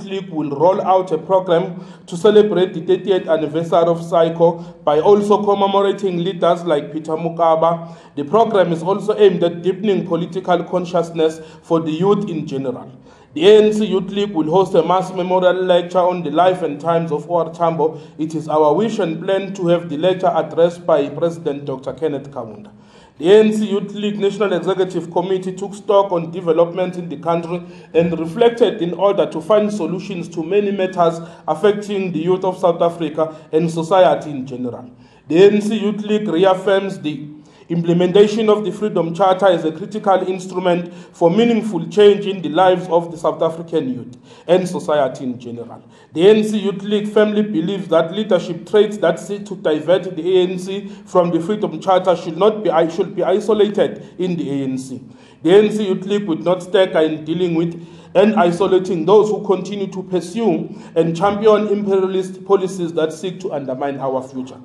League will roll out a program to celebrate the 30th anniversary of SAICO by also commemorating leaders like Peter Mokaba. The program is also aimed at deepening political consciousness for the youth in general. The ANC Youth League will host a mass memorial lecture on the life and times of O.R. Tambo. It is our wish and plan to have the lecture addressed by President Dr. Kenneth Kaunda. The ANC Youth League National Executive Committee took stock on developments in the country and reflected in order to find solutions to many matters affecting the youth of South Africa and society in general. The ANC Youth League reaffirms the implementation of the Freedom Charter is a critical instrument for meaningful change in the lives of the South African youth and society in general. The ANC Youth League firmly believes that leadership traits that seek to divert the ANC from the Freedom Charter should be isolated in the ANC. The ANC Youth League would not stagger in dealing with and isolating those who continue to pursue and champion imperialist policies that seek to undermine our future.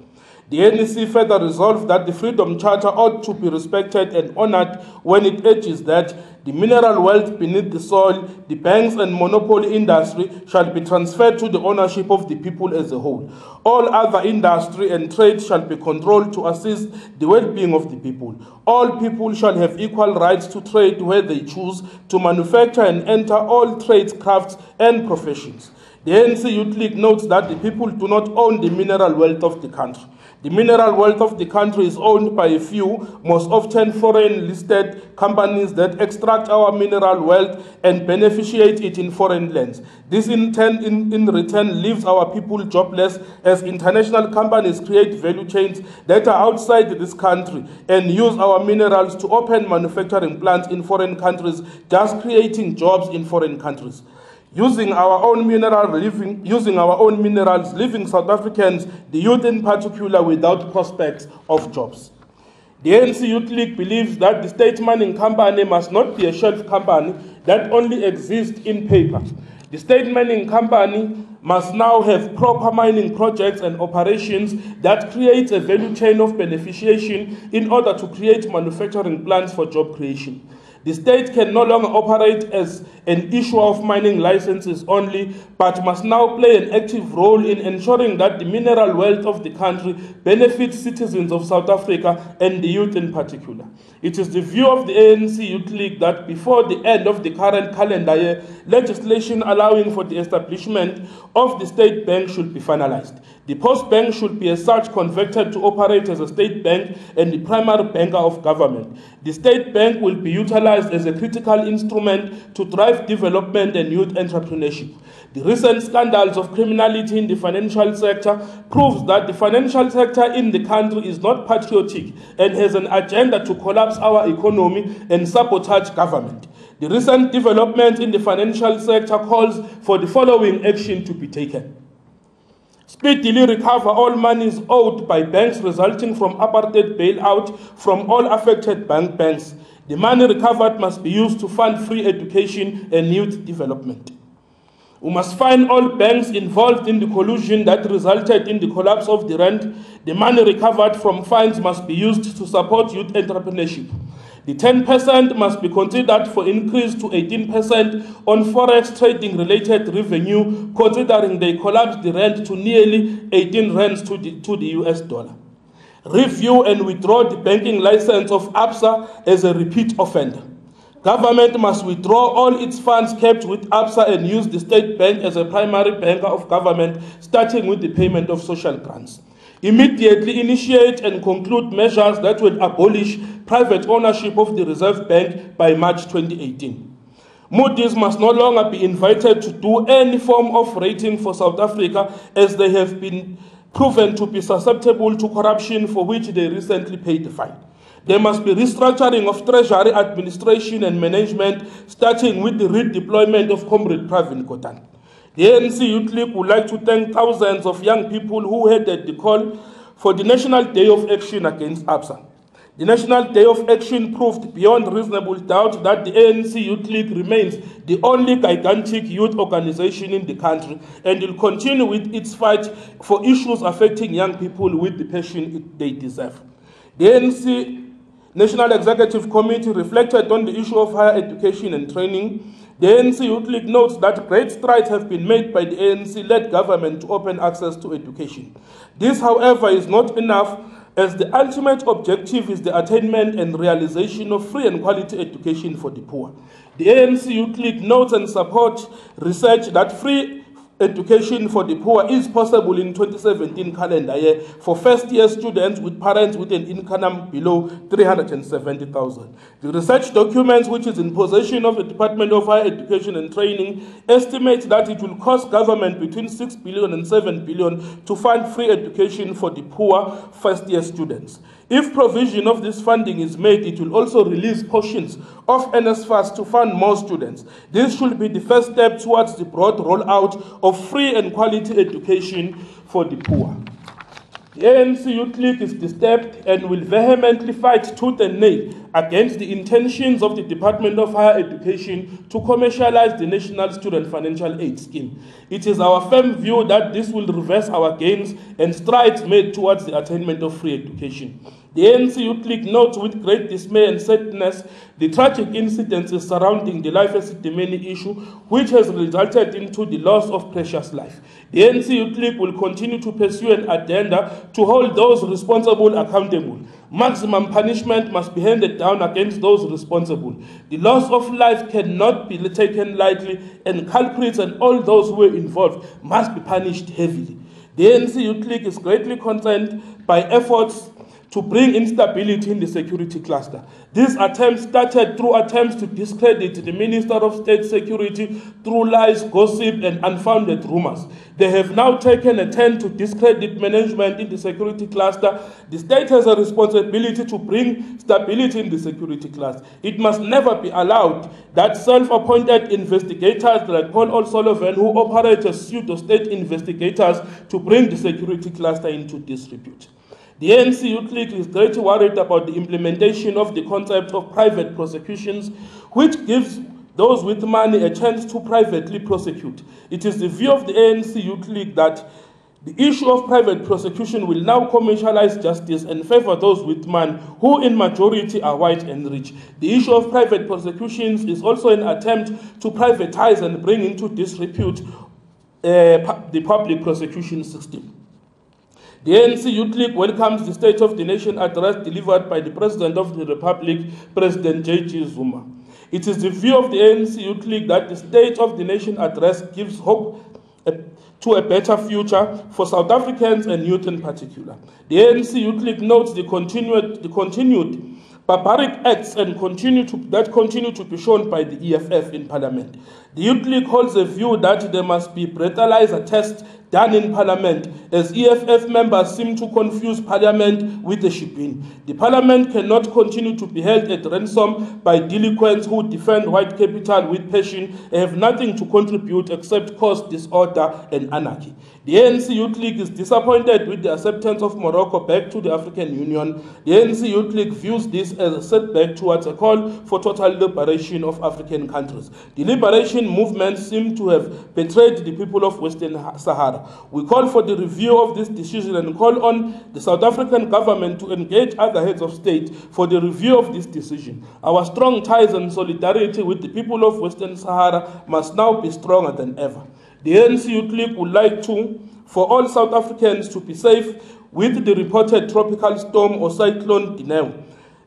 The ANC further resolved that the Freedom Charter ought to be respected and honored when it urges that the mineral wealth beneath the soil, the banks and monopoly industry shall be transferred to the ownership of the people as a whole. All other industry and trade shall be controlled to assist the well-being of the people. All people shall have equal rights to trade where they choose, to manufacture and enter all trades, crafts and professions. The ANC Youth League notes that the people do not own the mineral wealth of the country. The mineral wealth of the country is owned by a few, most often foreign-listed companies that extract our mineral wealth and beneficiate it in foreign lands. This in return leaves our people jobless as international companies create value chains that are outside this country and use our minerals to open manufacturing plants in foreign countries, thus creating jobs in foreign countries. Using our own minerals, leaving South Africans, the youth in particular, without prospects of jobs. The ANC Youth League believes that the state mining company must not be a shelf company that only exists in paper. The state mining company must now have proper mining projects and operations that create a value chain of beneficiation in order to create manufacturing plants for job creation. The state can no longer operate as an issuer of mining licenses only, but must now play an active role in ensuring that the mineral wealth of the country benefits citizens of South Africa and the youth in particular. It is the view of the ANC Youth League that before the end of the current calendar year, legislation allowing for the establishment of the state bank should be finalized. The post bank should be as such converted to operate as a state bank and the primary banker of government. The state bank will be utilized as a critical instrument to drive development and youth entrepreneurship. The recent scandals of criminality in the financial sector proves that the financial sector in the country is not patriotic and has an agenda to collapse our economy and sabotage government. The recent development in the financial sector calls for the following action to be taken. Speedily recover all monies owed by banks resulting from apartheid bailout from all affected banks. The money recovered must be used to fund free education and youth development. We must find all banks involved in the collusion that resulted in the collapse of the rand. The money recovered from fines must be used to support youth entrepreneurship. The 10% must be considered for increase to 18% on forex trading related revenue, considering they collapsed the rand to nearly 18 rands to the US dollar. Review and withdraw the banking license of ABSA as a repeat offender. Government must withdraw all its funds kept with ABSA and use the state bank as a primary banker of government, starting with the payment of social grants. Immediately initiate and conclude measures that will abolish private ownership of the Reserve Bank by March 2018. Moody's must no longer be invited to do any form of rating for South Africa, as they have been proven to be susceptible to corruption, for which they recently paid the fine. There must be restructuring of Treasury administration and management, starting with the redeployment of Comrade Pravin Gordhan. The ANC Youth League would like to thank thousands of young people who headed the call for the National Day of Action against ABSA. The National Day of Action proved beyond reasonable doubt that the ANC Youth League remains the only gigantic youth organization in the country and will continue with its fight for issues affecting young people with the passion they deserve. The ANC National Executive Committee reflected on the issue of higher education and training. The ANC Youth League notes that great strides have been made by the ANC-led government to open access to education. This, however, is not enough, as the ultimate objective is the attainment and realization of free and quality education for the poor. The ANC Youth League notes and supports research that free education for the poor is possible in 2017 calendar year for first-year students with parents with an income below 370,000. The research documents, which is in possession of the Department of Higher Education and Training, estimate that it will cost government between 6 billion and 7 billion to fund free education for the poor first-year students. If provision of this funding is made, it will also release portions of NSFAS to fund more students. This should be the first step towards the broad rollout of free and quality education for the poor. The ANC Youth League is disturbed and will vehemently fight tooth and nail against the intentions of the Department of Higher Education to commercialize the National Student Financial Aid Scheme. It is our firm view that this will reverse our gains and strides made towards the attainment of free education. The ANC Youth League notes with great dismay and sadness the tragic incidences surrounding the life testimony issue, which has resulted into the loss of precious life. The ANC Youth League will continue to pursue an agenda to hold those responsible accountable. Maximum punishment must be handed down against those responsible. The loss of life cannot be taken lightly, and culprits and all those who were involved must be punished heavily. The ANC Youth League is greatly concerned by efforts to bring instability in the security cluster. These attempts started through attempts to discredit the Minister of State Security through lies, gossip, and unfounded rumors. They have now taken a turn to discredit management in the security cluster. The state has a responsibility to bring stability in the security cluster. It must never be allowed that self-appointed investigators like Paul O'Sullivan, who operate as pseudo-state investigators, to bring the security cluster into disrepute. The ANC Youth League is greatly worried about the implementation of the concept of private prosecutions, which gives those with money a chance to privately prosecute. It is the view of the ANC Youth League that the issue of private prosecution will now commercialize justice and favor those with money, who in majority are white and rich. The issue of private prosecutions is also an attempt to privatize and bring into disrepute the public prosecution system. The ANC Youth League welcomes the State of the Nation address delivered by the President of the Republic, President J.G. Zuma. It is the view of the ANC Youth League that the State of the Nation address gives hope to a better future for South Africans and youth in particular. The ANC Youth League notes the continued barbaric acts and continue to be shown by the EFF in Parliament. The Youth League holds a view that there must be breathalyzer tests done in Parliament, as EFF members seem to confuse Parliament with the shebeen. The Parliament cannot continue to be held at ransom by delinquents who defend white capital with passion and have nothing to contribute except cause disorder and anarchy. The ANC Youth League is disappointed with the acceptance of Morocco back to the African Union. The ANC Youth League views this as a setback towards a call for total liberation of African countries. The liberation movement seems to have betrayed the people of Western Sahara. We call for the review of this decision and call on the South African government to engage other heads of state for the review of this decision. Our strong ties and solidarity with the people of Western Sahara must now be stronger than ever. The ANC Youth League would like for all South Africans to be safe with the reported tropical storm or cyclone Dineo,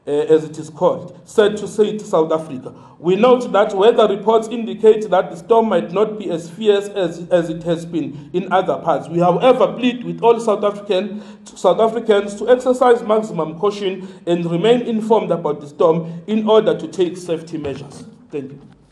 as it is called, said to say to South Africa. We note that weather reports indicate that the storm might not be as fierce as it has been in other parts. We, however, plead with all South Africans to exercise maximum caution and remain informed about the storm in order to take safety measures. Thank you.